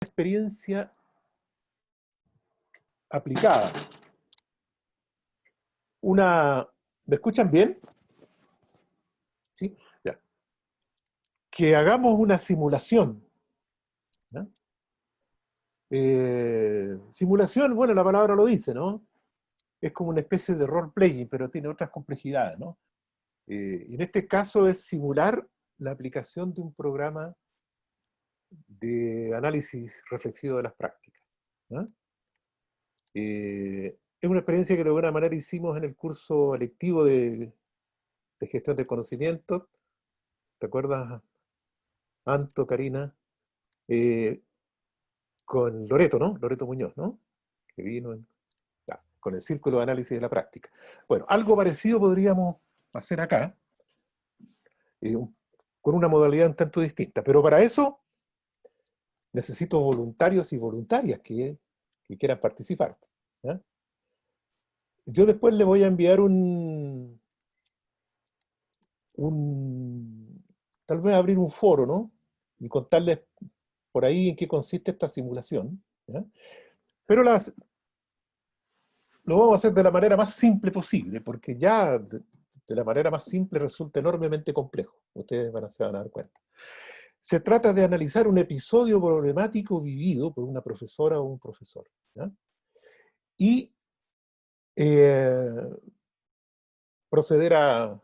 experiencia aplicada. ¿Me escuchan bien? ¿Sí? Ya. Que hagamos una simulación. ¿No? Simulación, bueno, la palabra lo dice, ¿no? Es como una especie de role-playing, pero tiene otras complejidades, ¿no? Y en este caso es simular la aplicación de un programa de análisis reflexivo de las prácticas. ¿No? Es una experiencia que de alguna manera hicimos en el curso electivo de gestión del conocimiento. ¿Te acuerdas, Anto, Karina? Eh, con Loreto, ¿no? Loreto Muñoz, ¿no? Que vino con el Círculo de Análisis de la Práctica. Bueno, algo parecido podríamos hacer acá, eh, con una modalidad un tanto distinta. Pero para eso necesito voluntarios y voluntarias que quieran participar. ¿Ya? Yo después le voy a enviar tal vez abrir un foro, ¿no? Y contarles por ahí en qué consiste esta simulación. ¿Ya? Pero lo vamos a hacer de la manera más simple posible, porque ya de la manera más simple resulta enormemente complejo. Ustedes se van a dar cuenta. Se trata de analizar un episodio problemático vivido por una profesora o un profesor. ¿Ya? Y eh, proceder a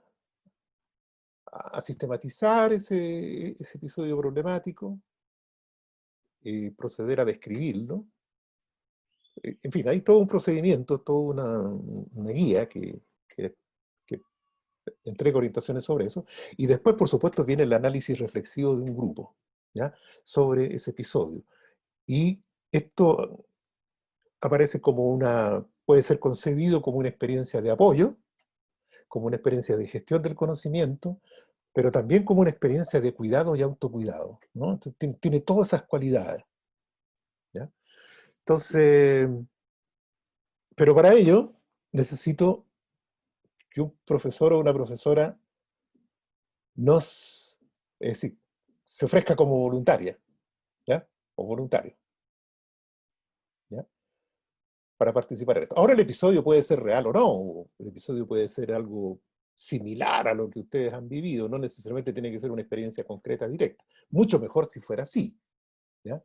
sistematizar ese episodio problemático, proceder a describirlo. En fin, hay todo un procedimiento, toda una guía que entrega orientaciones sobre eso. Y después, por supuesto, viene el análisis reflexivo de un grupo, ¿ya? Sobre ese episodio. Y esto aparece puede ser concebido como una experiencia de apoyo, como una experiencia de gestión del conocimiento, pero también como una experiencia de cuidado y autocuidado, ¿no? Entonces, tiene todas esas cualidades, ¿ya? Entonces, pero para ello necesito que un profesor o una profesora es decir, se ofrezca como voluntaria, ¿ya? O voluntario, ¿ya? Para participar en esto. Ahora el episodio puede ser real o no, el episodio puede ser algo similar a lo que ustedes han vivido, no necesariamente tiene que ser una experiencia concreta directa. Mucho mejor si fuera así, ¿ya?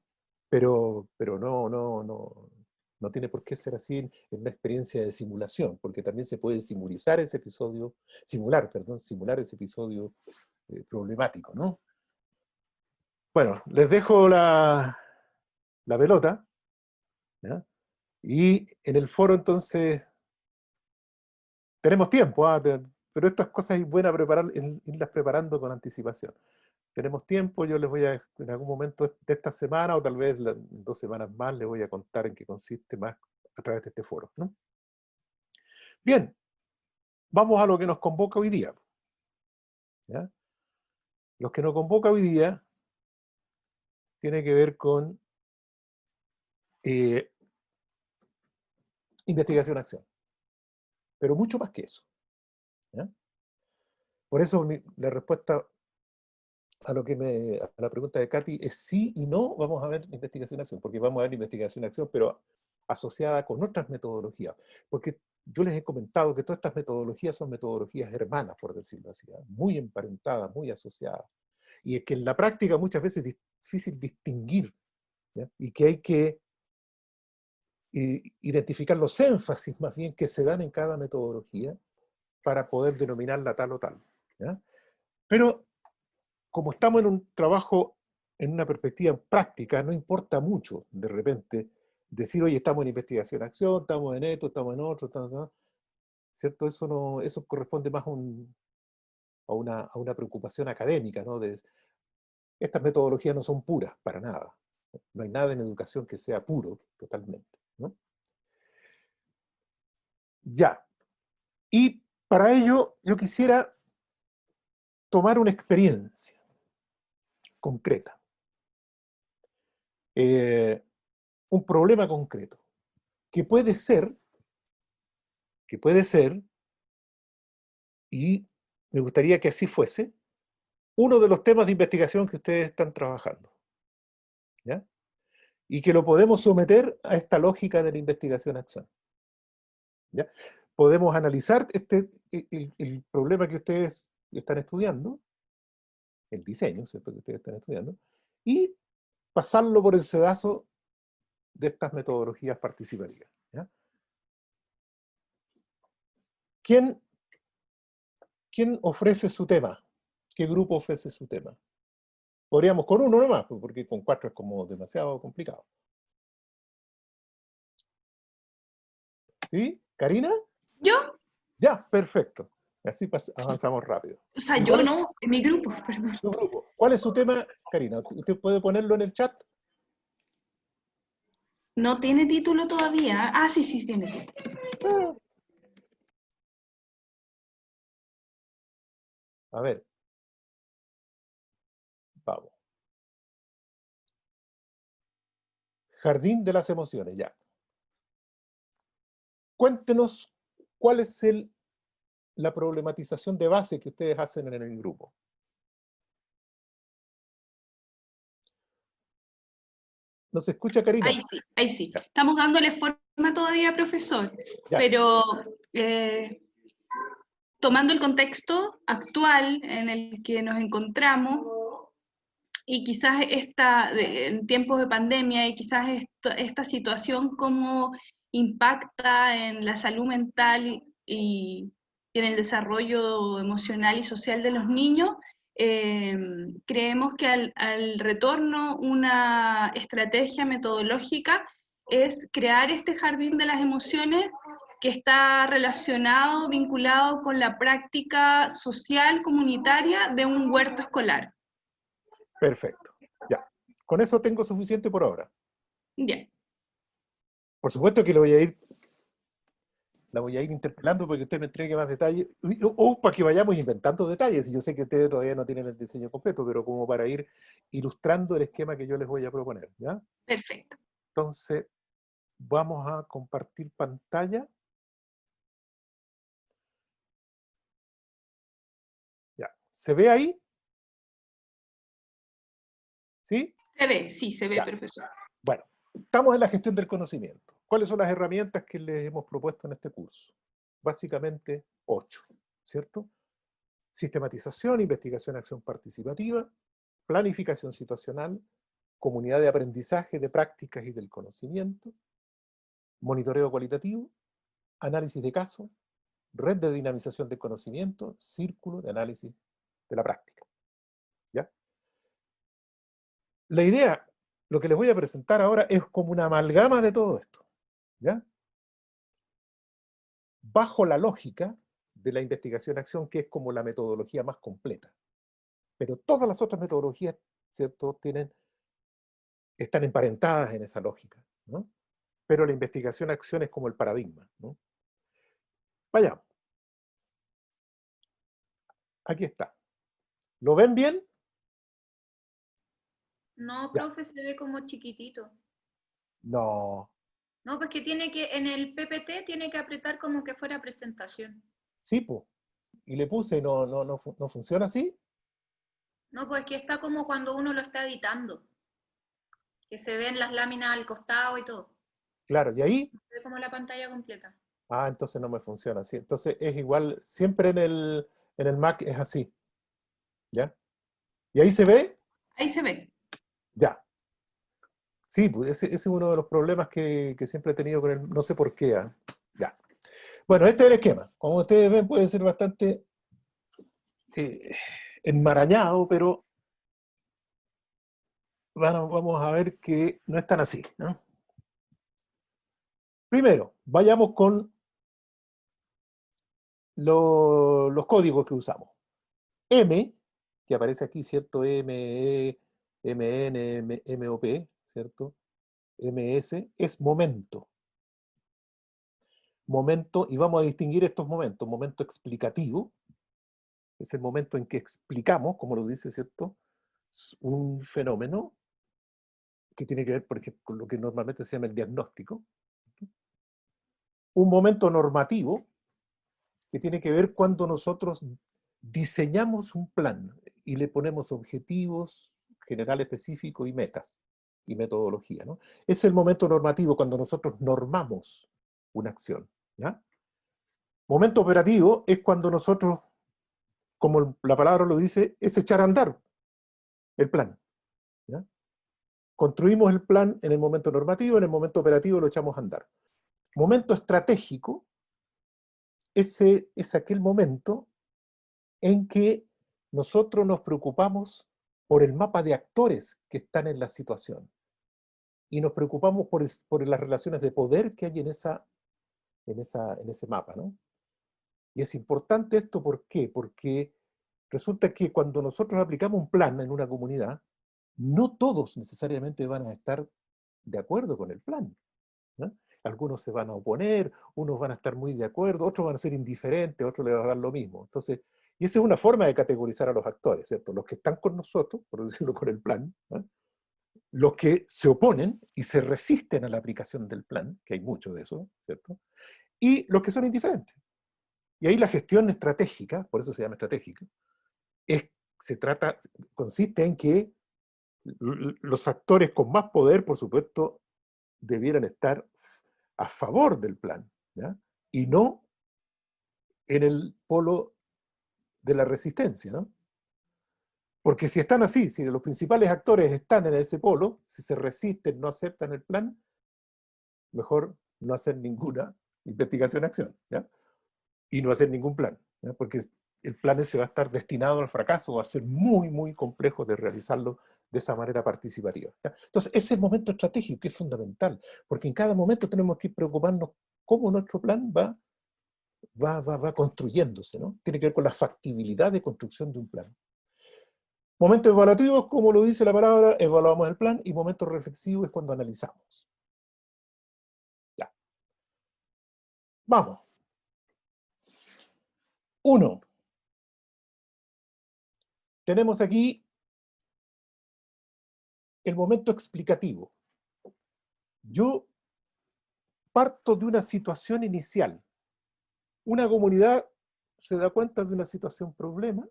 Pero no tiene por qué ser así en una experiencia de simulación, porque también se puede simular ese episodio problemático, ¿no? Bueno, les dejo la pelota, ¿ya? Y en el foro entonces tenemos tiempo, ¿ah? Pero estas cosas es buena irlas preparando con anticipación. Tenemos tiempo, yo les voy en algún momento de esta semana, o tal vez en 2 semanas más, les voy a contar en qué consiste más a través de este foro, ¿no? Bien, vamos a lo que nos convoca hoy día, ¿ya? Lo que nos convoca hoy día tiene que ver con eh, investigación-acción, pero mucho más que eso, ¿ya? Por eso la respuesta a la pregunta de Katy es sí y no. Vamos a ver investigación-acción, porque vamos a ver investigación-acción, pero asociada con otras metodologías. Porque yo les he comentado que todas estas metodologías son metodologías hermanas, por decirlo así, muy emparentadas, muy asociadas. Y es que en la práctica muchas veces es difícil distinguir, ¿ya? Y que hay que identificar los énfasis más bien que se dan en cada metodología para poder denominarla tal o tal, ¿ya? Pero como estamos en un trabajo, en una perspectiva práctica, no importa mucho de repente decir, oye, estamos en investigación-acción, estamos en esto, estamos en otro, ¿cierto? Eso corresponde más a una preocupación académica, ¿no? Estas metodologías no son puras, para nada. No hay nada en educación que sea puro totalmente, ¿no? Ya. Y para ello yo quisiera tomar una experiencia concreta, eh, un problema concreto, que puede ser, que puede ser, y me gustaría que así fuese, uno de los temas de investigación que ustedes están trabajando, ¿ya? y que lo podemos someter a esta lógica de la investigación-acción. ¿Ya? Podemos analizar el problema que ustedes están estudiando, el diseño, ¿cierto?, que ustedes están estudiando, y pasarlo por el sedazo de estas metodologías participativas. ¿Ya? ¿Quién ofrece su tema? ¿Qué grupo ofrece su tema? Podríamos con uno nomás, porque con 4 es como demasiado complicado. ¿Sí? ¿Karina? ¿Yo? Ya, perfecto. Así avanzamos rápido. O sea, ¿Y yo no, en mi grupo, perdón. su grupo? ¿Cuál es su tema, Karina? ¿Usted puede ponerlo en el chat? No tiene título todavía. Ah, sí, sí, tiene título. Ah, a ver. Vamos. Jardín de las emociones, ya. Cuéntenos cuál es la problematización de base que ustedes hacen en el grupo. ¿Nos escucha, Karina? Ahí sí, ahí sí. Ya, Estamos dándole forma todavía, profesor, ya. pero tomando el contexto actual en el que nos encontramos y quizás en tiempos de pandemia y quizás esta situación cómo impacta en la salud mental y en el desarrollo emocional y social de los niños, creemos que al retorno una estrategia metodológica es crear este jardín de las emociones que está relacionado, vinculado con la práctica social comunitaria de un huerto escolar. Perfecto. Ya. Con eso tengo suficiente por ahora. Ya. Por supuesto que la voy a ir interpelando para que usted me entregue más detalles, o para que vayamos inventando detalles. Yo sé que ustedes todavía no tienen el diseño completo, pero como para ir ilustrando el esquema que yo les voy a proponer, ¿ya? Perfecto. Entonces, vamos a compartir pantalla. Ya. ¿Se ve ahí? ¿Sí? Se ve, sí, se ve, Ya. profesor. Bueno, estamos en la gestión del conocimiento. ¿Cuáles son las herramientas que les hemos propuesto en este curso? Básicamente 8, ¿cierto? Sistematización, investigación, acción participativa, planificación situacional, comunidad de aprendizaje de prácticas y del conocimiento, monitoreo cualitativo, análisis de caso, red de dinamización del conocimiento, círculo de análisis de la práctica. ¿Ya? La idea, lo que les voy a presentar ahora es como una amalgama de todo esto. ¿Ya? Bajo la lógica de la investigación-acción, que es como la metodología más completa. Pero todas las otras metodologías, ¿cierto?, están emparentadas en esa lógica, ¿no? Pero la investigación-acción es como el paradigma, ¿no? Vayamos. Aquí está. ¿Lo ven bien? No, Ya. profe, se ve como chiquitito. No. No, pues que tiene que, en el PPT tiene que apretar como que fuera presentación. Sí, pues. Y le puse, no funciona así. No, pues que está como cuando uno lo está editando, que se ven las láminas al costado y todo. Claro, y ahí, Se ve como la pantalla completa. entonces no me funciona así. Entonces es igual, siempre en el Mac es así. ¿Ya? ¿Y ahí se ve? Ahí se ve. Ya. Sí, pues ese es uno de los problemas que siempre he tenido con el, no sé por qué. Ya. Bueno, este es el esquema. Como ustedes ven, puede ser bastante eh, enmarañado, pero vamos a ver que no es tan así, ¿no? Primero, vayamos con los códigos que usamos. M, que aparece aquí, ¿cierto? M, E, M, N, M, O, P, ¿cierto? MS, es momento. Momento, y vamos a distinguir estos momentos. Momento explicativo, es el momento en que explicamos, como lo dice, ¿cierto?, un fenómeno que tiene que ver, por ejemplo, con lo que normalmente se llama el diagnóstico. Un momento normativo, que tiene que ver cuando nosotros diseñamos un plan y le ponemos objetivos, general, específico y metas. y metodología, ¿no? Es el momento normativo cuando nosotros normamos una acción, ¿ya? Momento operativo es cuando nosotros, como la palabra lo dice, es echar a andar el plan, ¿ya? Construimos el plan en el momento normativo, en el momento operativo lo echamos a andar. Momento estratégico es aquel momento en que nosotros nos preocupamos por el mapa de actores que están en la situación y nos preocupamos por las relaciones de poder que hay en ese mapa, ¿no? Y es importante esto, ¿por qué? Porque resulta que cuando nosotros aplicamos un plan en una comunidad, no todos necesariamente van a estar de acuerdo con el plan, ¿no? Algunos se van a oponer, unos van a estar muy de acuerdo, otros van a ser indiferentes, otros les va a dar lo mismo. Entonces, y esa es una forma de categorizar a los actores, ¿cierto? Los que están con nosotros, por decirlo con el plan, ¿no? Los que se oponen y se resisten a la aplicación del plan, que hay mucho de eso, ¿cierto? Y los que son indiferentes. Y ahí la gestión estratégica, por eso se llama estratégica, consiste en que los actores con más poder, por supuesto, debieran estar a favor del plan, ¿ya? Y no en el polo de la resistencia, ¿no? Porque si están así, si los principales actores están en ese polo, si se resisten, no aceptan el plan, mejor no hacer ninguna investigación-acción, ¿ya? Y no hacer ningún plan, ¿ya? Porque el plan se va a estar destinado al fracaso, va a ser muy, muy complejo de realizarlo de esa manera participativa, ¿ya? Entonces, ese es el momento estratégico que es fundamental, porque en cada momento tenemos que preocuparnos cómo nuestro plan va construyéndose, ¿no? Tiene que ver con la factibilidad de construcción de un plan. Momentos evaluativos, como lo dice la palabra, evaluamos el plan, y momentos reflexivos es cuando analizamos. Ya. Vamos. 1. Tenemos aquí el momento explicativo. Yo parto de una situación inicial. Una comunidad se da cuenta de una situación problema,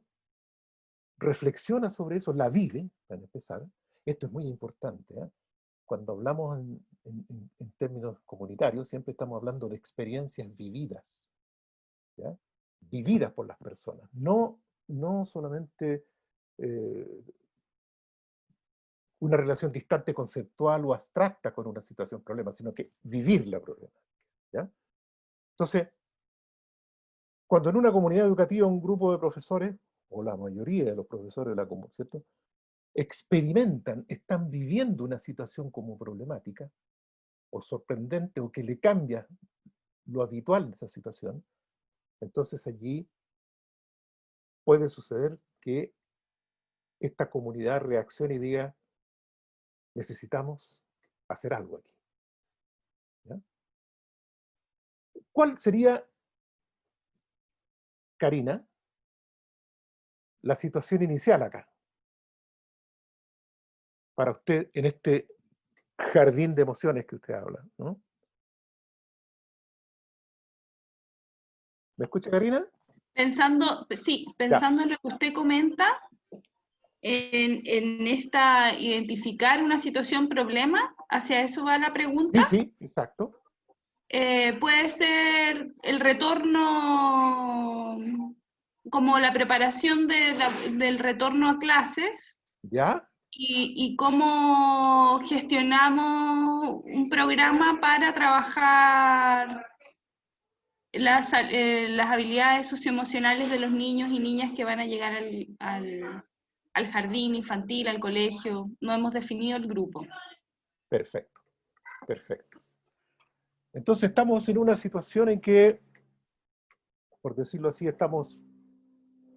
reflexiona sobre eso, la vive, para empezar. Esto es muy importante, ¿eh? Cuando hablamos en términos comunitarios, siempre estamos hablando de experiencias vividas, ¿ya? Vividas por las personas, no solamente una relación distante, conceptual o abstracta con una situación problema, sino que vivir la problemática, ¿ya? Entonces, cuando en una comunidad educativa un grupo de profesores, o la mayoría de los profesores de la comunidad, ¿cierto?, experimentan, están viviendo una situación como problemática, o sorprendente, o que le cambia lo habitual de esa situación, entonces allí puede suceder que esta comunidad reaccione y diga, necesitamos hacer algo aquí, ¿ya? ¿Cuál sería, Karina, la situación inicial acá para usted en este jardín de emociones que usted habla, ¿no? ¿Me escucha, Karina? Pensando, sí, Ya. pensando en lo que usted comenta, en esta identificar una situación problema, ¿hacia eso va la pregunta? Sí, exacto. Puede ser el retorno, como la preparación del retorno a clases, ¿Ya? y cómo gestionamos un programa para trabajar las habilidades socioemocionales de los niños y niñas que van a llegar al jardín infantil, al colegio. No hemos definido el grupo. Perfecto, perfecto. Entonces estamos en una situación en que, por decirlo así, estamos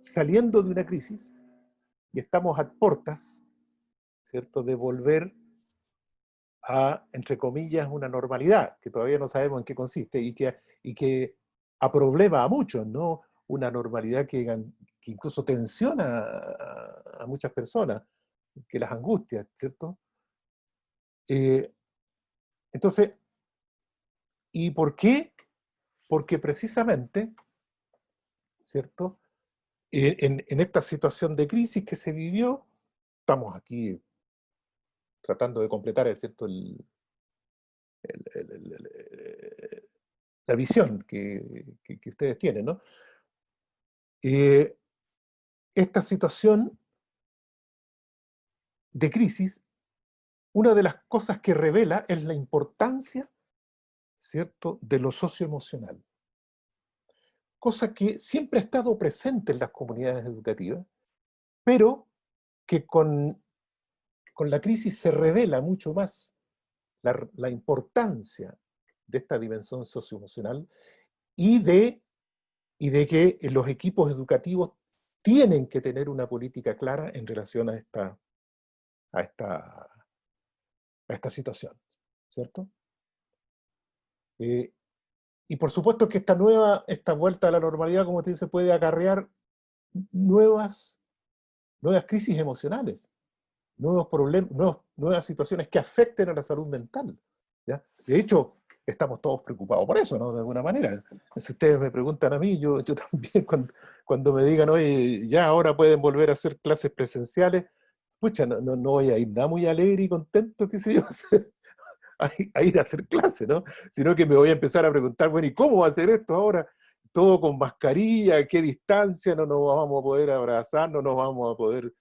saliendo de una crisis y estamos a portas, ¿cierto?, de volver a, entre comillas, una normalidad, que todavía no sabemos en qué consiste y que aproblema a muchos, ¿no? Una normalidad que incluso tensiona a muchas personas, que las angustia, ¿cierto? Entonces, ¿y por qué? Porque precisamente, ¿cierto?, en esta situación de crisis que se vivió, estamos aquí tratando de completar, es cierto, la visión que ustedes tienen, ¿no? Esta situación de crisis, una de las cosas que revela es la importancia, ¿cierto?, de lo socioemocional, cosa que siempre ha estado presente en las comunidades educativas, pero que con la crisis se revela mucho más la importancia de esta dimensión socioemocional y de que los equipos educativos tienen que tener una política clara en relación a esta situación, ¿cierto? Y por supuesto que esta vuelta a la normalidad, como te dice, puede acarrear nuevas crisis emocionales, nuevos problemas, nuevas situaciones que afecten a la salud mental, ¿ya? De hecho, estamos todos preocupados por eso, ¿no? De alguna manera. Si ustedes me preguntan a mí, yo también, cuando me digan, oye, ya ahora pueden volver a hacer clases presenciales, pucha, no voy a ir nada muy alegre y contento, qué sé yo, a ir a hacer clases, ¿no? Sino que me voy a empezar a preguntar, bueno, ¿y cómo va a hacer esto ahora? Todo con mascarilla, ¿a qué distancia? No nos vamos a poder abrazar, no nos vamos a poder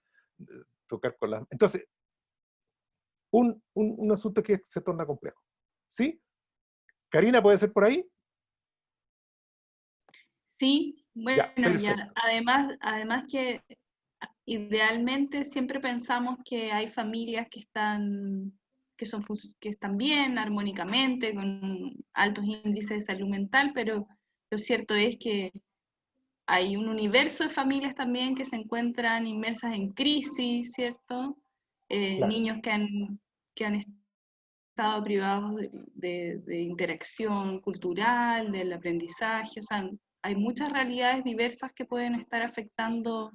tocar con las... Entonces, un asunto que se torna complejo. ¿Sí? Karina, ¿puede ser por ahí? Sí, Ya, bueno, y perfecto. además que idealmente siempre pensamos que hay familias que están, que están bien armónicamente, con altos índices de salud mental, pero lo cierto es que hay un universo de familias también que se encuentran inmersas en crisis, ¿cierto? Claro, Niños que han estado privados de interacción cultural, del aprendizaje, o sea, hay muchas realidades diversas que pueden estar afectando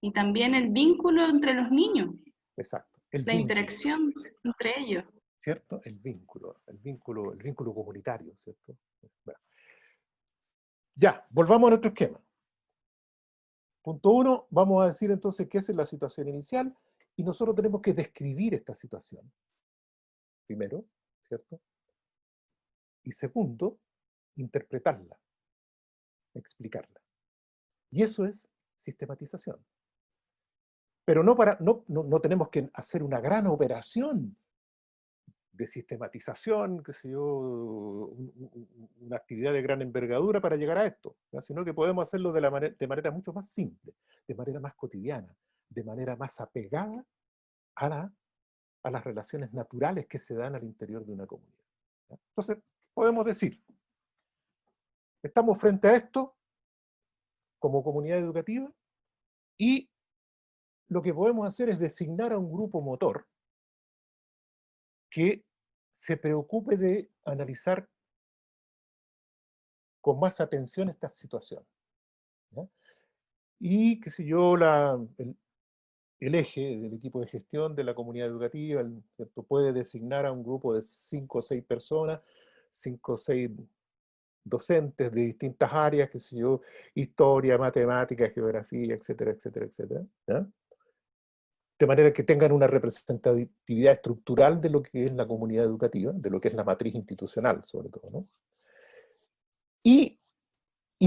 y también el vínculo entre los niños, exacto. El la vínculo, interacción entre ellos. ¿cierto? El vínculo comunitario, ¿cierto? Bueno, ya, volvamos a nuestro esquema. Punto 1, vamos a decir entonces qué es la situación inicial y nosotros tenemos que describir esta situación, primero, ¿cierto? Y segundo, interpretarla, explicarla. Y eso es sistematización. Pero no tenemos que hacer una gran operación de sistematización, qué sé yo, una actividad de gran envergadura para llegar a esto, ¿ya? Sino que podemos hacerlo de manera mucho más simple, de manera más cotidiana, de manera más apegada a las relaciones naturales que se dan al interior de una comunidad, ¿ya? Entonces, podemos decir, estamos frente a esto como comunidad educativa y lo que podemos hacer es designar a un grupo motor que se preocupe de analizar con más atención esta situación, ¿ya? Y, qué sé yo, el eje del equipo de gestión de la comunidad educativa, ¿cierto?, puede designar a un grupo de 5 o 6 personas, 5 o 6 docentes de distintas áreas, qué sé yo, historia, matemática, geografía, etcétera, etcétera, etcétera, ¿ya? De manera que tengan una representatividad estructural de lo que es la comunidad educativa, de lo que es la matriz institucional, sobre todo, ¿no? Y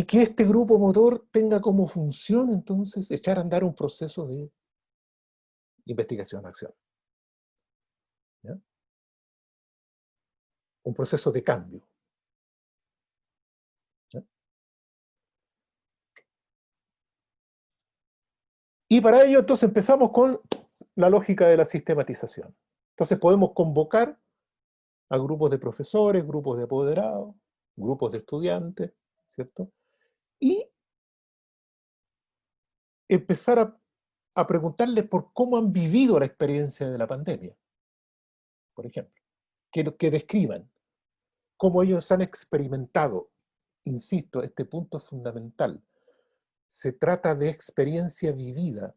que este grupo motor tenga como función, entonces, echar a andar un proceso de investigación-acción, ¿ya? Un proceso de cambio, ¿ya? Y para ello, entonces, empezamos con la lógica de la sistematización. Entonces, podemos convocar a grupos de profesores, grupos de apoderados, grupos de estudiantes, ¿cierto? Y empezar a preguntarles por cómo han vivido la experiencia de la pandemia, por ejemplo. Que describan cómo ellos han experimentado. Insisto, este punto es fundamental. Se trata de experiencia vivida.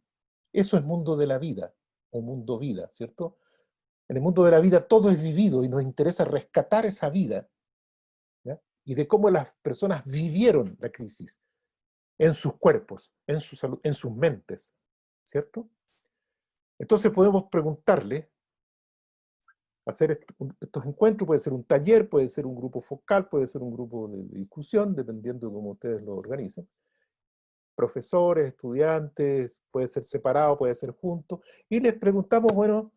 Eso es mundo de la vida, o mundo vida, ¿cierto? En el mundo de la vida todo es vivido y nos interesa rescatar esa vida, ¿ya? Y de cómo las personas vivieron la crisis en sus cuerpos, en su salud, en sus mentes, ¿cierto? Entonces podemos preguntarle hacer estos encuentros, puede ser un taller, puede ser un grupo focal, puede ser un grupo de discusión, dependiendo de cómo ustedes lo organicen. Profesores, estudiantes, puede ser separado, puede ser juntos, y les preguntamos, bueno,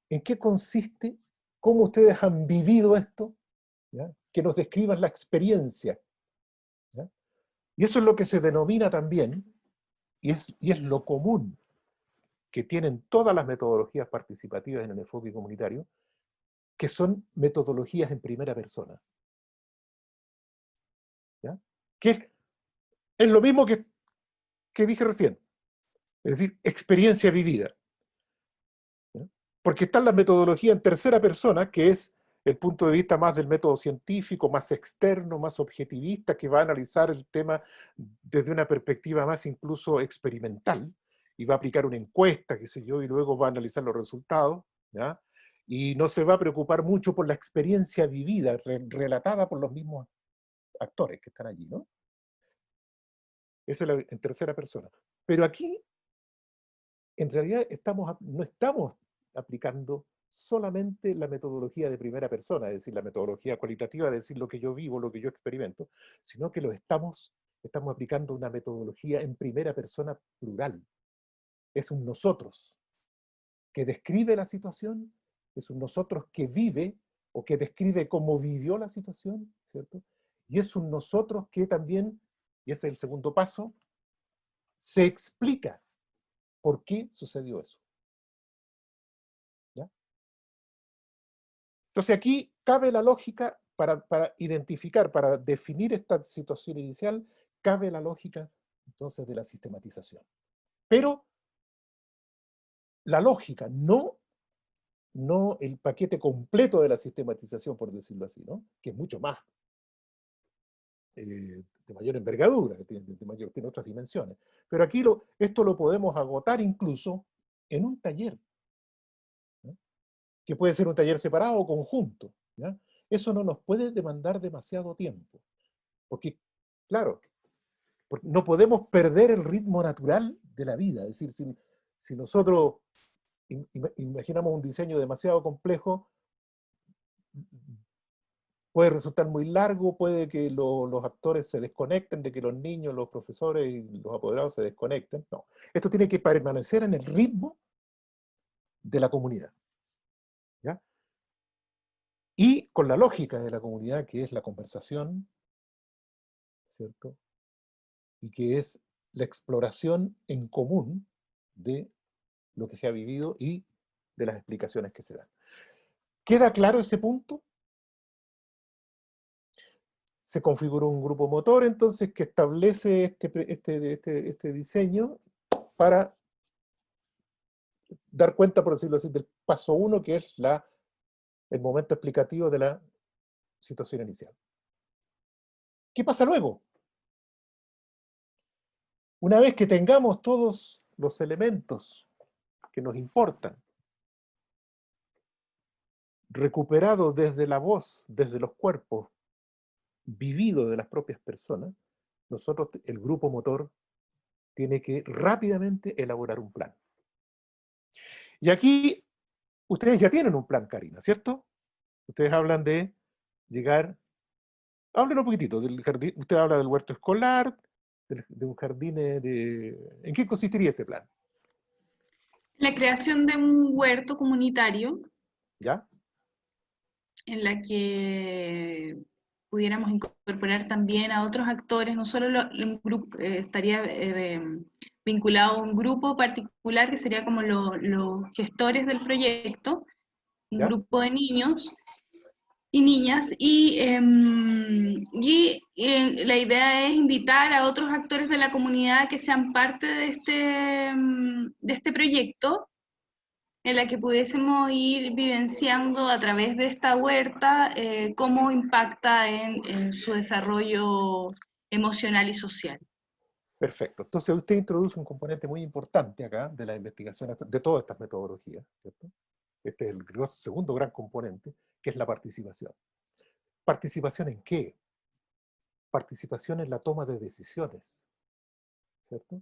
¿en qué consiste? ¿Cómo ustedes han vivido esto? ¿Ya? Que nos describan la experiencia. ¿Ya? Y eso es lo que se denomina también, y es lo común que tienen todas las metodologías participativas en el enfoque comunitario, que son metodologías en primera persona. ¿Ya? Que es lo mismo que dije recién, es decir, experiencia vivida. ¿Ya? Porque están las metodologías en tercera persona, que es el punto de vista más del método científico, más externo, más objetivista, que va a analizar el tema desde una perspectiva más incluso experimental, y va a aplicar una encuesta, qué sé yo, y luego va a analizar los resultados, ¿ya? Y no se va a preocupar mucho por la experiencia vivida, relatada por los mismos actores que están allí, ¿no? Esa es en tercera persona. Pero aquí, en realidad, no estamos aplicando solamente la metodología de primera persona, es decir, la metodología cualitativa, es decir, lo que yo vivo, lo que yo experimento, sino que estamos aplicando una metodología en primera persona plural. Es un nosotros que describe la situación, es un nosotros que vive o que describe cómo vivió la situación, ¿cierto? Y es un nosotros que también, y ese es el segundo paso, se explica por qué sucedió eso. ¿Ya? Entonces aquí cabe la lógica para identificar, para definir esta situación inicial, cabe la lógica entonces de la sistematización. Pero la lógica, no el paquete completo de la sistematización, por decirlo así, ¿no? Que es mucho más, de mayor envergadura, tiene otras dimensiones. Pero aquí esto lo podemos agotar incluso en un taller, ¿no? Que puede ser un taller separado o conjunto, ¿ya? Eso no nos puede demandar demasiado tiempo, porque, claro, no podemos perder el ritmo natural de la vida. Es decir, si nosotros imaginamos un diseño demasiado complejo, puede resultar muy largo, puede que los actores se desconecten, de que los niños, los profesores y los apoderados se desconecten. No, esto tiene que permanecer en el ritmo de la comunidad, ¿ya? Y con la lógica de la comunidad, que es la conversación, ¿cierto? Y que es la exploración en común de lo que se ha vivido y de las explicaciones que se dan. ¿Queda claro ese punto? Se configuró un grupo motor, entonces, que establece este diseño para dar cuenta, por decirlo así, del paso 1, que es el momento explicativo de la situación inicial. ¿Qué pasa luego? Una vez que tengamos todos los elementos que nos importan, recuperados desde la voz, desde los cuerpos, vividos de las propias personas, nosotros, el grupo motor, tiene que rápidamente elaborar un plan. Y aquí, ustedes ya tienen un plan, Karina, ¿cierto? Ustedes hablan de llegar. Hablen un poquitito del jardín. Usted habla del huerto escolar, de un jardín ¿En qué consistiría ese plan? La creación de un huerto comunitario ¿Ya? en la que pudiéramos incorporar también a otros actores, no solo un grupo, estaría vinculado a un grupo particular que sería como los gestores del proyecto, un ¿Ya? grupo de niños y niñas, la idea es invitar a otros actores de la comunidad que sean parte de este proyecto, en la que pudiésemos ir vivenciando a través de esta huerta cómo impacta en su desarrollo emocional y social. Perfecto. Entonces usted introduce un componente muy importante acá de la investigación, de todas estas metodologías, ¿cierto? Este es el segundo gran componente, que es la participación. ¿Participación en qué? Participación en la toma de decisiones, ¿cierto?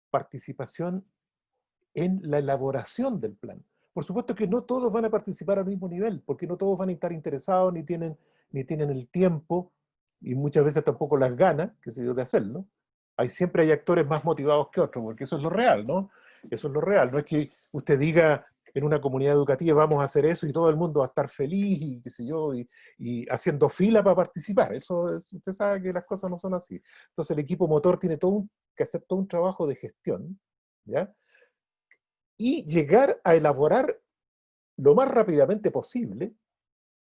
Participación en la elaboración del plan. Por supuesto que no todos van a participar al mismo nivel, porque no todos van a estar interesados, ni tienen el tiempo, y muchas veces tampoco las ganas, qué sé yo, de hacerlo. Siempre hay actores más motivados que otros, porque eso es lo real, ¿no? Eso es lo real. No es que usted diga en una comunidad educativa vamos a hacer eso y todo el mundo va a estar feliz y qué sé yo, y haciendo fila para participar. Usted sabe que las cosas no son así. Entonces el equipo motor tiene que hacer todo un trabajo de gestión, ¿ya? Y llegar a elaborar lo más rápidamente posible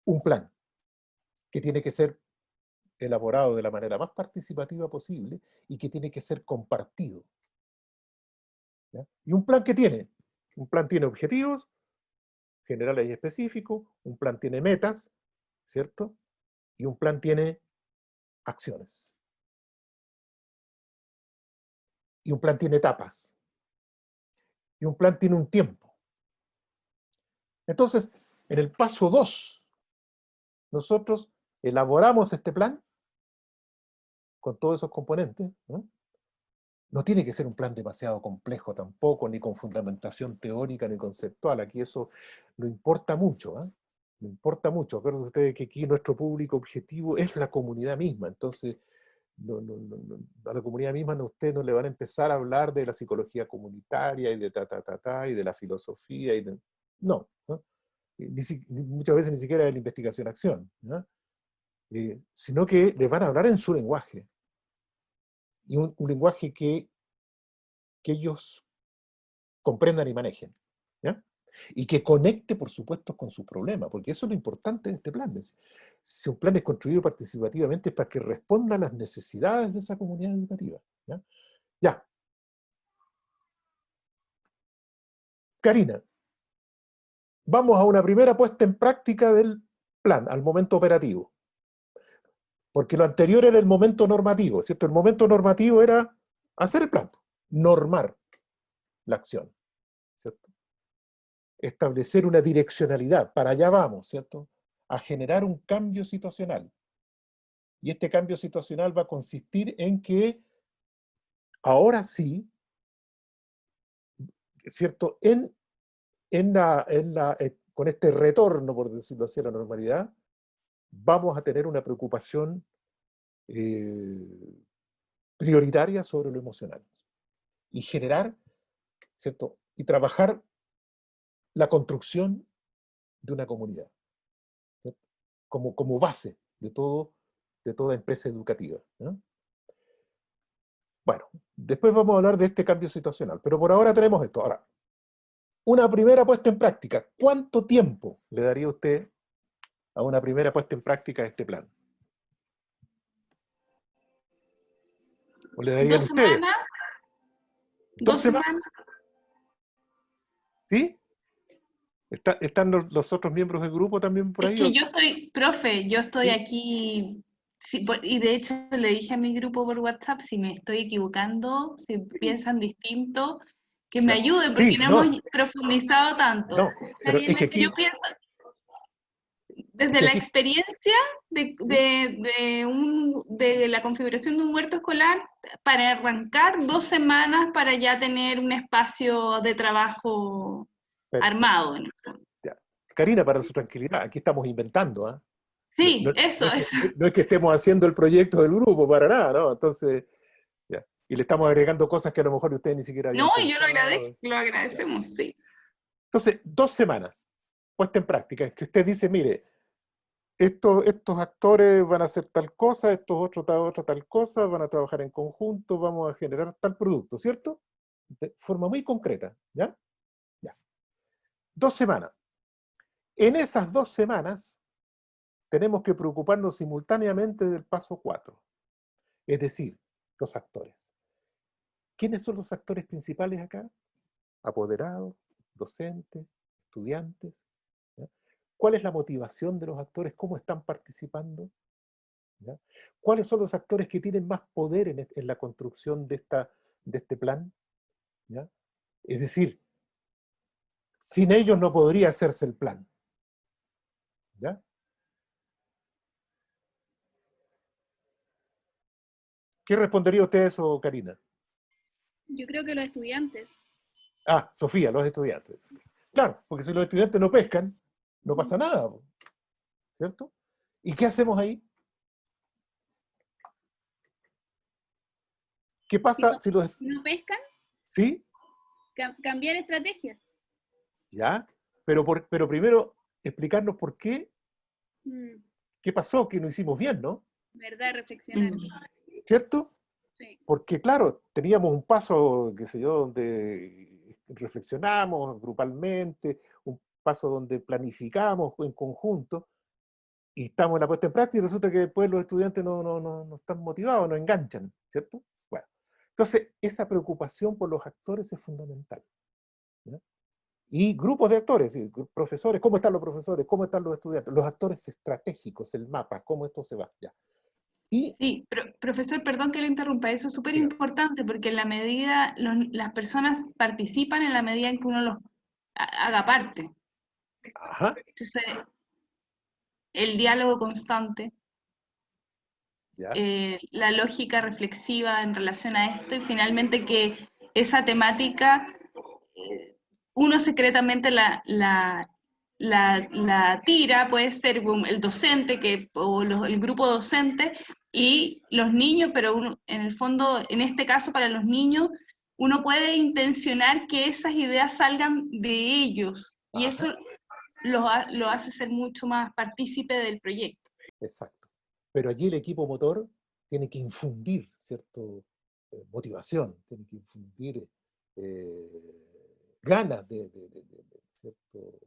un plan que tiene que ser elaborado de la manera más participativa posible y que tiene que ser compartido, ¿ya? Y un plan un plan tiene objetivos generales y específicos, un plan tiene metas, ¿cierto? Y un plan tiene acciones. Y un plan tiene etapas. Y un plan tiene un tiempo. Entonces, en el paso 2, nosotros elaboramos este plan con todos esos componentes, ¿no? No tiene que ser un plan demasiado complejo tampoco, ni con fundamentación teórica ni conceptual. Aquí eso no importa mucho, ¿eh? No importa mucho. Acuérdense ustedes que aquí nuestro público objetivo es la comunidad misma. Entonces, a la comunidad misma usted no le van a empezar a hablar de la psicología comunitaria y de y de la filosofía. No, ¿no? Muchas veces ni siquiera de la investigación-acción, ¿no? Sino que les van a hablar en su lenguaje. Y un lenguaje que ellos comprendan y manejen, ¿ya? Y que conecte, por supuesto, con su problema, porque eso es lo importante de este plan. Si un plan es construido participativamente es para que responda a las necesidades de esa comunidad educativa, ¿ya? Ya. Karina, vamos a una primera puesta en práctica del plan, al momento operativo. Porque lo anterior era el momento normativo, ¿cierto? El momento normativo era hacer el plan, normar la acción, ¿cierto? Establecer una direccionalidad, para allá vamos, ¿cierto? A generar un cambio situacional. Y este cambio situacional va a consistir en que ahora sí, ¿cierto? Con este retorno, por decirlo así, a la normalidad, vamos a tener una preocupación prioritaria sobre lo emocional. Y generar, ¿cierto? Y trabajar la construcción de una comunidad, ¿cierto? Como base de toda empresa educativa, ¿no? Bueno, después vamos a hablar de este cambio situacional, pero por ahora tenemos esto. Ahora, una primera puesta en práctica. ¿Cuánto tiempo le daría usted a una primera puesta en práctica de este plan? ¿O le darían 2 ustedes? semanas, 2 2 semanas, semanas. ¿sí? ¿Están los otros miembros del grupo también por Es ahí? que yo estoy, profe, yo estoy ¿Sí? aquí, sí, y de hecho le dije a mi grupo por WhatsApp, si me estoy equivocando, si piensan distinto, que me Ya. ayude, porque Sí, no no, hemos profundizado tanto. no, Está pero bien, es no que hay Yo aquí, problema. pienso, es desde que la aquí, experiencia de, ¿sí? de la configuración de un huerto escolar, para arrancar 2 semanas para ya tener un espacio de trabajo Perfecto. armado, en el fondo. Ya. Karina, para su tranquilidad, aquí estamos inventando, ¿ah? No, Sí, eso, eso. no es que estemos haciendo el proyecto del grupo, para nada, ¿no? Entonces, ya. Y le estamos agregando cosas que a lo mejor ustedes ni siquiera No, habían y yo lo agradezco, pensado. lo Ya. agradecemos, sí. Entonces, 2 semanas puesta en práctica, es que usted dice, mire, estos actores van a hacer tal cosa, estos otros otra tal cosa, van a trabajar en conjunto, vamos a generar tal producto, ¿cierto? De forma muy concreta, ¿ya? Ya. 2 semanas. En esas 2 semanas tenemos que preocuparnos simultáneamente del paso 4, es decir, los actores. ¿Quiénes son los actores principales acá? Apoderados, docentes, estudiantes, ¿ya? ¿Cuál es la motivación de los actores? ¿Cómo están participando? ¿Ya? ¿Cuáles son los actores que tienen más poder en la construcción de este plan? ¿Ya? Es decir, sin ellos no podría hacerse el plan, ¿ya? ¿Qué respondería usted a eso, Karina? Yo creo que los estudiantes. Ah, Sofía, los estudiantes. Claro, porque si los estudiantes no pescan, no pasa nada, ¿cierto? ¿Y qué hacemos ahí? ¿Qué pasa si los... Si no pescan, ¿Sí? cambiar estrategias. ¿Ya? Pero primero explicarnos por qué, qué pasó, que no hicimos bien, ¿no? ¿Verdad? Reflexionar. ¿Cierto? Sí. Porque claro, teníamos un paso, qué sé yo, donde reflexionamos grupalmente, un paso donde planificamos en conjunto, y estamos en la puesta en práctica y resulta que después los estudiantes no están motivados, no enganchan, ¿cierto? Bueno, entonces esa preocupación por los actores es fundamental, ¿ya? Y grupos de actores, profesores, ¿cómo están los profesores? ¿Cómo están los estudiantes? Los actores estratégicos, el mapa, cómo esto se va, ya. Y, Sí, profesor, perdón que le interrumpa, eso es súper importante porque en la medida, las personas participan en la medida en que uno los haga parte. ajá, Entonces, el diálogo constante, ya, la lógica reflexiva en relación a esto y finalmente que esa temática, uno secretamente la tira, puede ser el docente o el grupo docente y los niños, pero uno, en el fondo, en este caso para los niños, uno puede intencionar que esas ideas salgan de ellos y ajá, eso lo hace ser mucho más partícipe del proyecto. exacto. Pero allí el equipo motor tiene que infundir, ¿cierto? Motivación, tiene que infundir ganas ¿cierto?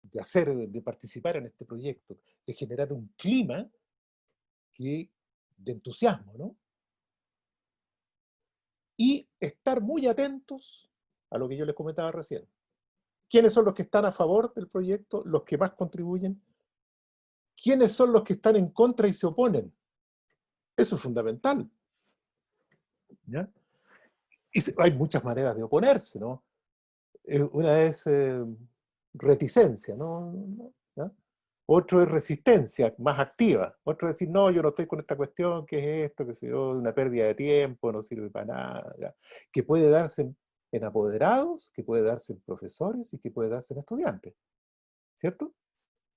De hacer, de participar en este proyecto, de generar un clima de entusiasmo, ¿no? Y estar muy atentos a lo que yo les comentaba recién. ¿Quiénes son los que están a favor del proyecto? Los que más contribuyen. ¿Quiénes son los que están en contra y se oponen? Eso es fundamental, ¿ya? Y hay muchas maneras de oponerse, ¿no? Una es reticencia, ¿no? ¿Ya? Otro es resistencia, más activa. Otro es decir, no, yo no estoy con esta cuestión, ¿qué es esto? Que sé yo, una pérdida de tiempo, no sirve para nada. ¿Ya? Que puede darse en apoderados, que puede darse en profesores y que puede darse en estudiantes, ¿cierto?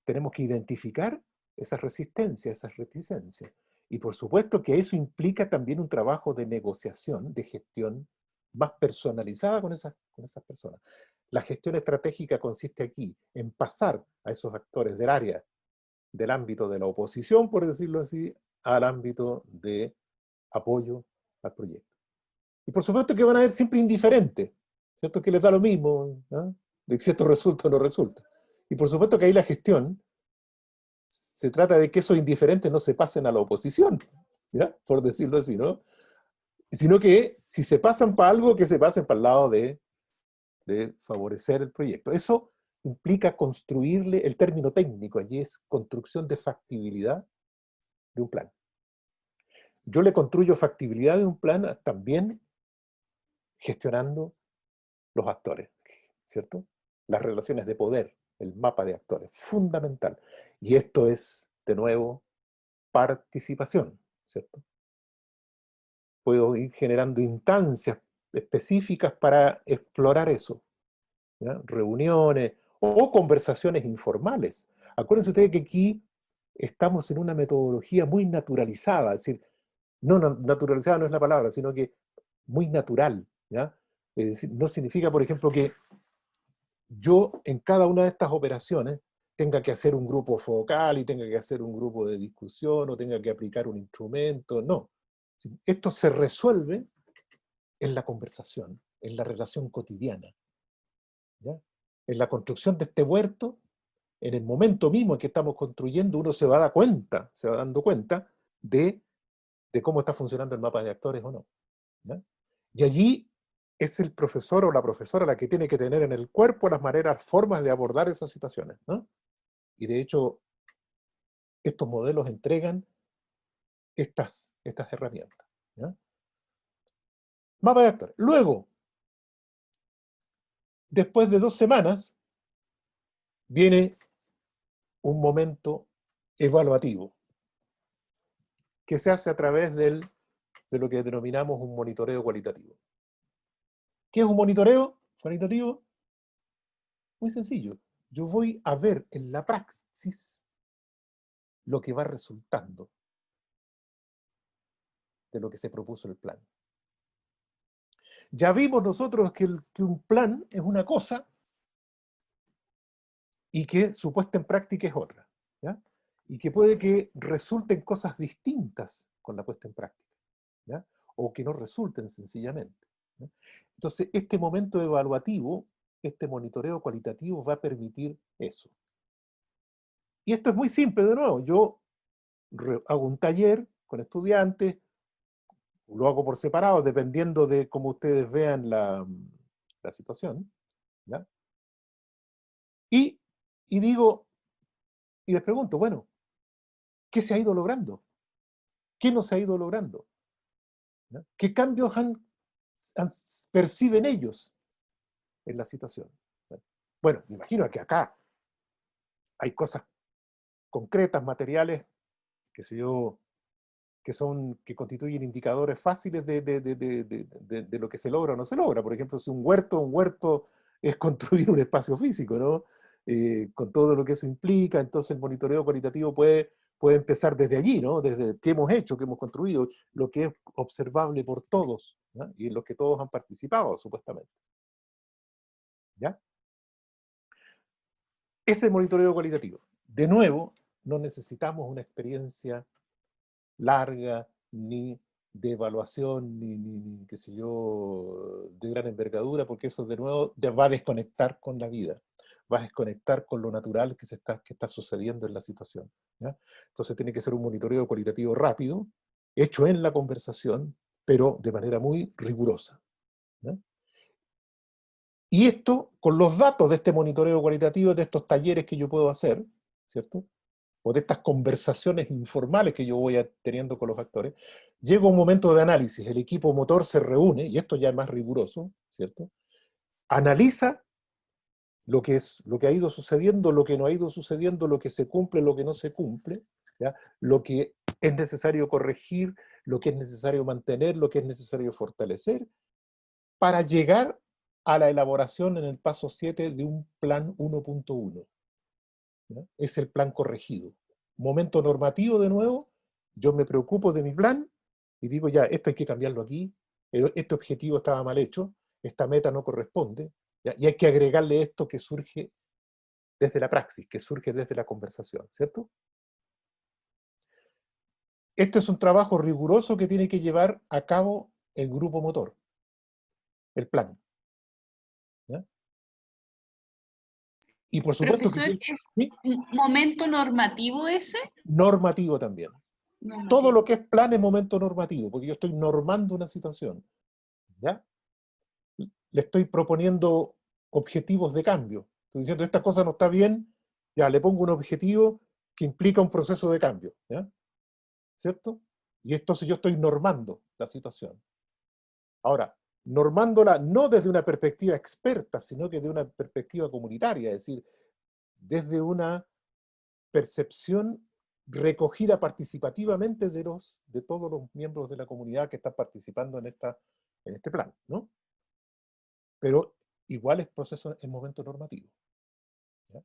Tenemos que identificar esas resistencias, esas reticencias. Y por supuesto que eso implica también un trabajo de negociación, de gestión más personalizada con esas personas. La gestión estratégica consiste aquí en pasar a esos actores del área, del ámbito de la oposición, por decirlo así, al ámbito de apoyo al proyecto. Y por supuesto que van a ser siempre indiferentes, ¿cierto? Que les da lo mismo, ¿no? De si esto resulta o no resulta. Y por supuesto que ahí la gestión se trata de que esos indiferentes no se pasen a la oposición, ¿ya? Por decirlo así, ¿no? Sino que si se pasan para algo, que se pasen para el lado de favorecer el proyecto. Eso implica construirle, el término técnico allí es construcción de factibilidad de un plan. Yo le construyo factibilidad de un plan también gestionando los actores, ¿cierto? Las relaciones de poder, el mapa de actores, fundamental. Y esto es, de nuevo, participación, ¿cierto? Puedo ir generando instancias específicas para explorar eso, ¿ya? Reuniones o conversaciones informales. Acuérdense ustedes que aquí estamos en una metodología muy naturalizada, es decir, no, naturalizada no es la palabra, sino que muy natural, ¿ya? Es decir, no significa, por ejemplo, que yo en cada una de estas operaciones tenga que hacer un grupo focal y tenga que hacer un grupo de discusión o tenga que aplicar un instrumento, no. Esto se resuelve en la conversación, en la relación cotidiana, ¿ya? En la construcción de este huerto, en el momento mismo en que estamos construyendo, uno se va a dar cuenta, se va dando cuenta de cómo está funcionando el mapa de actores o no, ¿ya? Y allí es el profesor o la profesora la que tiene que tener en el cuerpo las maneras, formas de abordar esas situaciones, ¿no? Y de hecho, estos modelos entregan estas herramientas, ¿ya? Mapa de actores. Luego, después de 2 semanas, viene un momento evaluativo que se hace a través de lo que denominamos un monitoreo cualitativo. ¿Qué es un monitoreo cualitativo? Muy sencillo. Yo voy a ver en la praxis lo que va resultando de lo que se propuso el plan. Ya vimos nosotros que un plan es una cosa y que su puesta en práctica es otra, ¿ya? Y que puede que resulten cosas distintas con la puesta en práctica, ¿ya? O que no resulten sencillamente, ¿ya? Entonces, este momento evaluativo, este monitoreo cualitativo va a permitir eso. Y esto es muy simple, de nuevo. Yo hago un taller con estudiantes, lo hago por separado, dependiendo de cómo ustedes vean la situación, ¿ya? Y digo, y les pregunto, bueno, ¿qué se ha ido logrando? ¿Qué no se ha ido logrando? ¿Ya? ¿Qué cambios perciben ellos en la situación? Bueno, me imagino que acá hay cosas concretas, materiales, qué sé yo, que constituyen indicadores fáciles de lo que se logra o no se logra. Por ejemplo, si un huerto es construir un espacio físico, ¿no? Con todo lo que eso implica, entonces el monitoreo cualitativo puede empezar desde allí, ¿no? Desde qué hemos hecho, qué hemos construido, lo que es observable por todos, ¿no? Y en los que todos han participado, supuestamente. ¿Ya? Ese monitoreo cualitativo. De nuevo, no necesitamos una experiencia larga, ni de evaluación, ni qué sé yo, de gran envergadura, porque eso de nuevo va a desconectar con la vida, va a desconectar con lo natural que está sucediendo en la situación, ¿ya? Entonces tiene que ser un monitoreo cualitativo rápido, hecho en la conversación, pero de manera muy rigurosa, ¿ya? Y esto, con los datos de este monitoreo cualitativo, de estos talleres que yo puedo hacer, ¿cierto? O de estas conversaciones informales que yo voy teniendo con los actores, llega un momento de análisis, el equipo motor se reúne, y esto ya es más riguroso, ¿cierto? Analiza lo que ha ido sucediendo, lo que no ha ido sucediendo, lo que se cumple, lo que no se cumple, ¿ya? Lo que es necesario corregir, lo que es necesario mantener, lo que es necesario fortalecer, para llegar a la elaboración en el paso 7 de un plan 1.1. ¿Ya? Es el plan corregido. Momento normativo de nuevo, yo me preocupo de mi plan y digo, ya, esto hay que cambiarlo aquí, este objetivo estaba mal hecho, esta meta no corresponde, ¿ya? Y hay que agregarle esto que surge desde la praxis, que surge desde la conversación, ¿cierto? Este es un trabajo riguroso que tiene que llevar a cabo el grupo motor, el plan, ¿ya? Y por supuesto Profesor, que ¿es ¿sí? un momento normativo ese? Normativo también. Todo Normativo. lo que es plan es momento normativo, porque yo estoy normando una situación, ¿ya? Le estoy proponiendo objetivos de cambio. Estoy diciendo, esta cosa no está bien, ya, le pongo un objetivo que implica un proceso de cambio, ¿ya? ¿Cierto? Y entonces yo estoy normando la situación. Ahora, normándola no desde una perspectiva experta, sino que de una perspectiva comunitaria, es decir, desde una percepción recogida participativamente de todos los miembros de la comunidad que están participando en este plan, ¿no? Pero igual es proceso en momento normativo, ¿ya?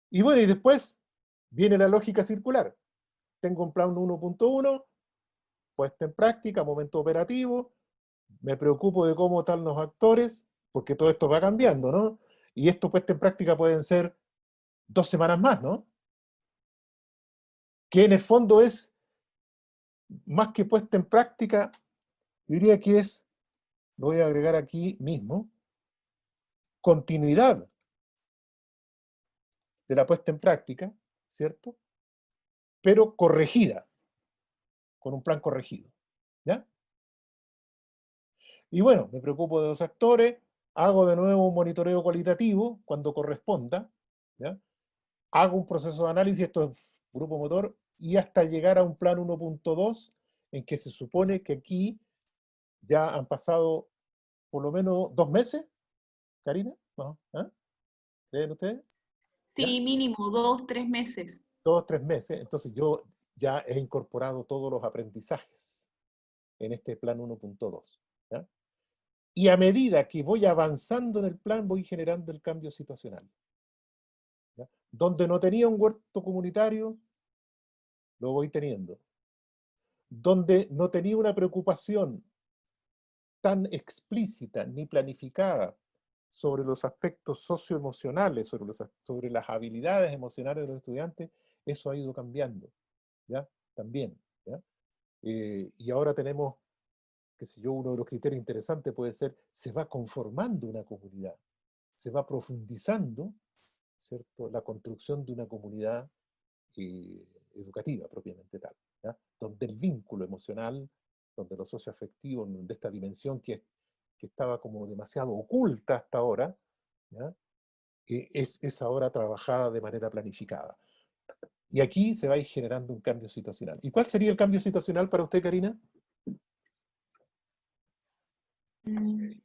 Y bueno, y después viene la lógica circular. Tengo un plan 1.1, puesta en práctica, momento operativo, me preocupo de cómo están los actores, porque todo esto va cambiando, ¿no? Y esto puesta en práctica pueden ser 2 semanas más, ¿no? Que en el fondo es, más que puesta en práctica, yo diría que es, lo voy a agregar aquí mismo, continuidad de la puesta en práctica, ¿cierto? Pero corregida, con un plan corregido, ¿ya? Y bueno, me preocupo de los actores, hago de nuevo un monitoreo cualitativo cuando corresponda, ¿ya? Hago un proceso de análisis, esto es grupo motor, y hasta llegar a un plan 1.2, en que se supone que aquí ya han pasado por lo menos 2 meses, Karina, ¿no? ¿Ah? ¿Creen ustedes? ¿Ya? Sí, mínimo 2, 3 meses. 2 o 3 meses, entonces yo ya he incorporado todos los aprendizajes en este plan 1.2, ¿ya? Y a medida que voy avanzando en el plan, voy generando el cambio situacional. ¿Ya? Donde no tenía un huerto comunitario, lo voy teniendo. Donde no tenía una preocupación tan explícita ni planificada sobre los aspectos socioemocionales, sobre las habilidades emocionales de los estudiantes, eso ha ido cambiando, ¿ya? También, ¿ya? Y ahora tenemos, qué sé yo, uno de los criterios interesantes puede ser, se va conformando una comunidad, se va profundizando, ¿cierto?, la construcción de una comunidad educativa propiamente tal, ¿ya? Donde el vínculo emocional, donde lo socioafectivo, de esta dimensión que estaba como demasiado oculta hasta ahora, ¿ya? Es ahora trabajada de manera planificada. Y aquí se va a ir generando un cambio situacional. ¿Y cuál sería el cambio situacional para usted, Karina? Niñas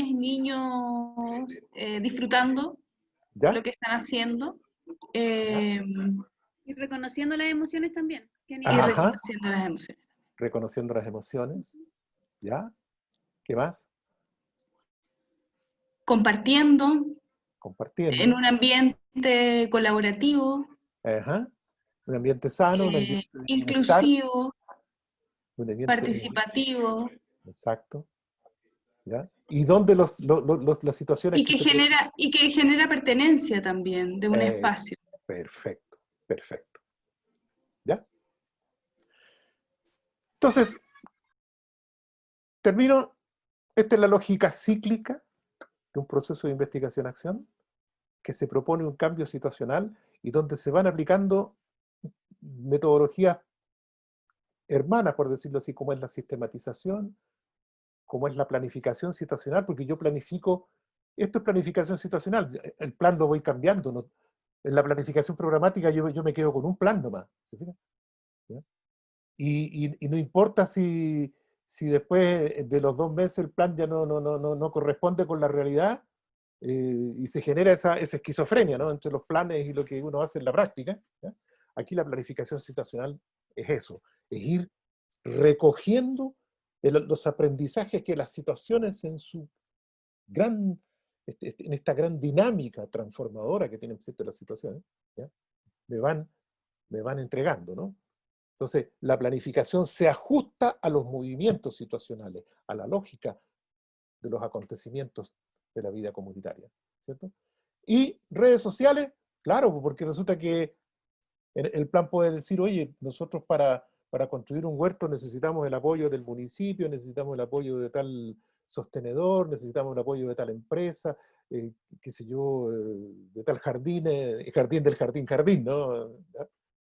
y niños disfrutando ¿Ya? lo que están haciendo. ¿Ya? Y reconociendo las emociones también. Y Ajá. reconociendo las emociones. Reconociendo las emociones. ¿Ya? ¿Qué más? Compartiendo en Compartiendo. un ambiente colaborativo, Ajá. Un ambiente sano, un ambiente de bienestar, inclusivo, un ambiente, participativo, exacto, ¿ya? Y donde las situaciones que se presentan. y que genera pertenencia también de un Es espacio. perfecto, perfecto. ¿Ya? Entonces, termino. Esta es la lógica cíclica de un proceso de investigación-acción que se propone un cambio situacional y donde se van aplicando metodologías hermanas, por decirlo así, como es la sistematización, como es la planificación situacional, porque yo planifico, esto es planificación situacional, el plan lo voy cambiando, ¿no? En la planificación programática yo me quedo con un plan nomás, ¿se fijan? ¿Ya? Y no importa si después de los 2 meses el plan ya no corresponde con la realidad, y se genera esa esquizofrenia, ¿no?, entre los planes y lo que uno hace en la práctica, ¿ya? Aquí la planificación situacional es eso, es ir recogiendo los aprendizajes que las situaciones en su gran, en esta gran dinámica transformadora que tienen las situaciones, ¿ya?, me van entregando, ¿no? Entonces, la planificación se ajusta a los movimientos situacionales, a la lógica de los acontecimientos de la vida comunitaria, ¿cierto? Y redes sociales, claro, porque resulta que el plan puede decir, oye, nosotros para construir un huerto necesitamos el apoyo del municipio, necesitamos el apoyo de tal sostenedor, necesitamos el apoyo de tal empresa, qué sé yo, de tal jardín, jardín del jardín, ¿no?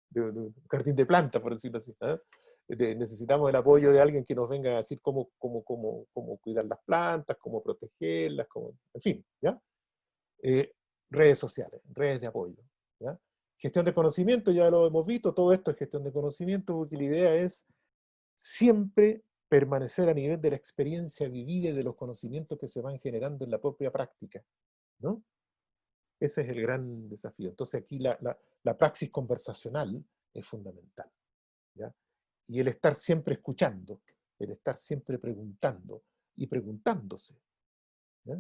De un jardín de plantas, por decirlo así. ¿Eh? Necesitamos el apoyo de alguien que nos venga a decir cómo cuidar las plantas, cómo protegerlas, en fin, ¿ya? Redes sociales, redes de apoyo, ¿ya? Gestión de conocimiento, ya lo hemos visto, todo esto es gestión de conocimiento, porque la idea es siempre permanecer a nivel de la experiencia vivida y de los conocimientos que se van generando en la propia práctica, ¿no? Ese es el gran desafío. Entonces aquí la praxis conversacional es fundamental, ¿ya? Y el estar siempre escuchando, el estar siempre preguntando y preguntándose, ¿ya?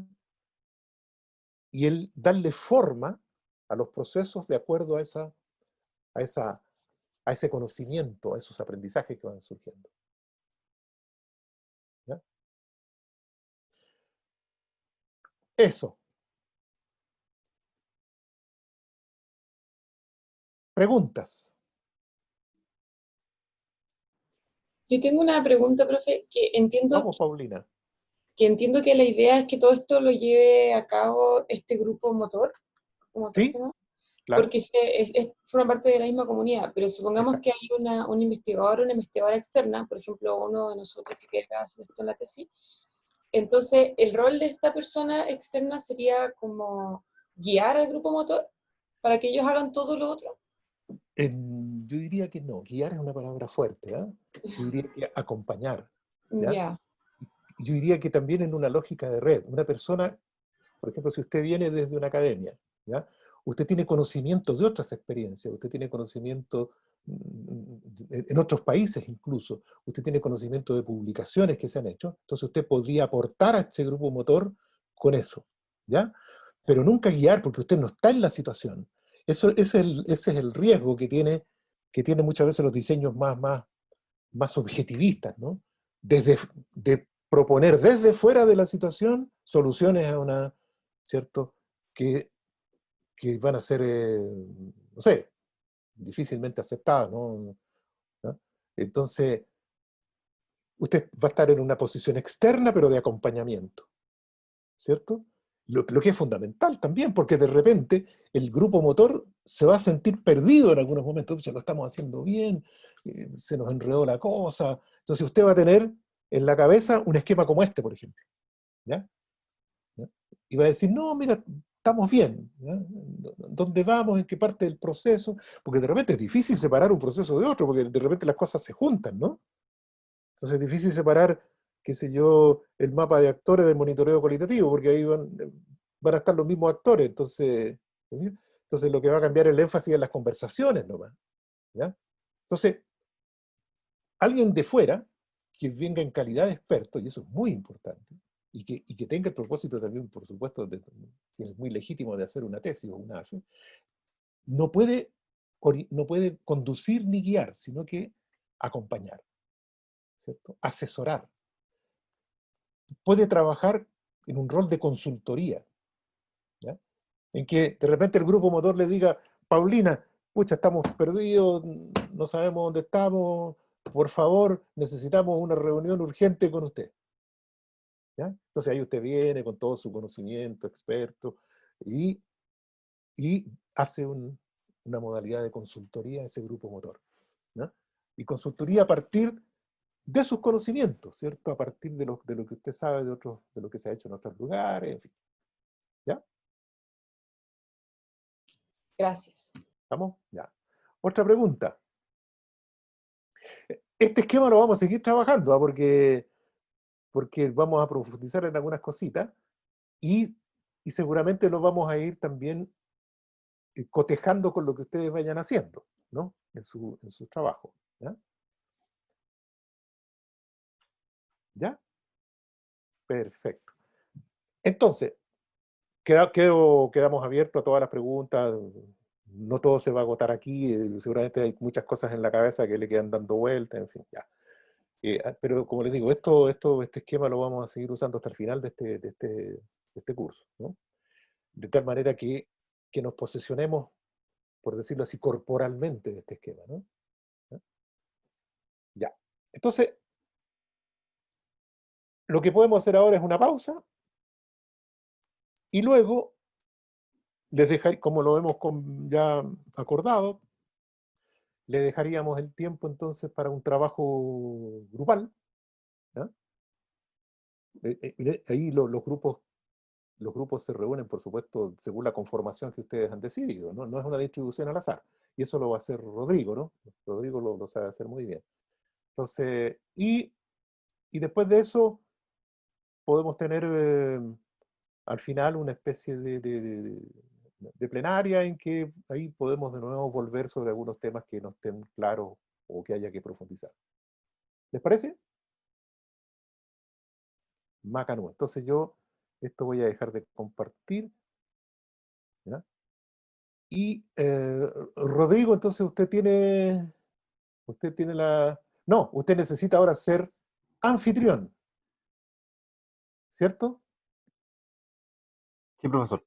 Y el darle forma a los procesos de acuerdo a ese conocimiento, a esos aprendizajes que van surgiendo, ¿ya? Eso. Preguntas. Yo tengo una pregunta, profe, Vamos, Paulina. que entiendo que la idea es que todo esto lo lleve a cabo este grupo motor, como se ¿Sí? llama, Claro. porque forma parte de la misma comunidad, pero supongamos Exacto. que hay un investigador o una investigadora externa, por ejemplo, uno de nosotros que quiera hacer esto en la tesis, entonces el rol de esta persona externa sería como guiar al grupo motor para que ellos hagan todo lo otro. Yo diría que no, guiar es una palabra fuerte, ¿eh? Yo diría que acompañar, ¿ya? Ya. Yo diría que también en una lógica de red. Una persona, por ejemplo, si usted viene desde una academia, ¿ya? Usted tiene conocimiento de otras experiencias, usted tiene conocimiento en otros países incluso, usted tiene conocimiento de publicaciones que se han hecho, entonces usted podría aportar a este grupo motor con eso, ¿ya? Pero nunca guiar porque usted no está en la situación. Ese es el riesgo que tiene muchas veces los diseños más objetivistas, ¿no? De proponer desde fuera de la situación soluciones a una, ¿cierto? Que van a ser, no sé, difícilmente aceptadas, ¿no? ¿No? Entonces, usted va a estar en una posición externa, pero de acompañamiento, ¿cierto? Lo que es fundamental también, porque de repente el grupo motor se va a sentir perdido en algunos momentos, se lo estamos haciendo bien, se nos enredó la cosa, entonces usted va a tener en la cabeza un esquema como este, por ejemplo, ¿ya? ¿Ya? Y va a decir, no, mira, estamos bien, ¿ya? ¿Dónde vamos? ¿En qué parte del proceso? Porque de repente es difícil separar un proceso de otro, porque de repente las cosas se juntan, ¿no? Entonces es difícil separar, qué sé yo, el mapa de actores del monitoreo cualitativo, porque ahí van a estar los mismos actores, entonces lo que va a cambiar es el énfasis en las conversaciones nomás, ¿ya? Entonces, alguien de fuera, que venga en calidad de experto, y eso es muy importante, y que tenga el propósito también, por supuesto, que es muy legítimo de hacer una tesis o una AFE, no puede conducir ni guiar, sino que acompañar, ¿cierto? Asesorar. Puede trabajar en un rol de consultoría, ¿ya? En que de repente el grupo motor le diga, Paulina, pucha, estamos perdidos, no sabemos dónde estamos, por favor, necesitamos una reunión urgente con usted, ¿ya? Entonces ahí usted viene con todo su conocimiento, experto, y hace una modalidad de consultoría a ese grupo motor, ¿no? Y consultoría a partir de sus conocimientos, ¿cierto? A partir de lo que usted sabe de lo que se ha hecho en otros lugares, en fin. ¿Ya? Gracias. ¿Estamos? Ya. Otra pregunta. Este esquema lo vamos a seguir trabajando, ¿ah? Porque vamos a profundizar en algunas cositas y seguramente lo vamos a ir también cotejando con lo que ustedes vayan haciendo, ¿no? En su trabajo. ¿Ya? ¿Ya? Perfecto. Entonces, quedamos abiertos a todas las preguntas. No todo se va a agotar aquí. Seguramente hay muchas cosas en la cabeza que le quedan dando vueltas, en fin, ya. Pero como les digo, este esquema lo vamos a seguir usando hasta el final de este curso, ¿no? De tal manera que nos posesionemos, por decirlo así, corporalmente de este esquema, ¿no? ¿Ya? Ya. Entonces, lo que podemos hacer ahora es una pausa y luego les dejaré, como lo hemos ya acordado, le dejaríamos el tiempo entonces para un trabajo grupal, ¿ya? Ahí los grupos se reúnen, por supuesto, según la conformación que ustedes han decidido, ¿no? No es una distribución al azar. Y eso lo va a hacer Rodrigo, ¿no? Rodrigo lo sabe hacer muy bien. Entonces, y después de eso, podemos tener al final una especie de plenaria en que ahí podemos de nuevo volver sobre algunos temas que no estén claros o que haya que profundizar. ¿Les parece? Macanú. Entonces yo esto voy a dejar de compartir, ¿ya? Y Rodrigo, entonces usted tiene no, usted necesita ahora ser anfitrión, ¿cierto? Sí, profesor.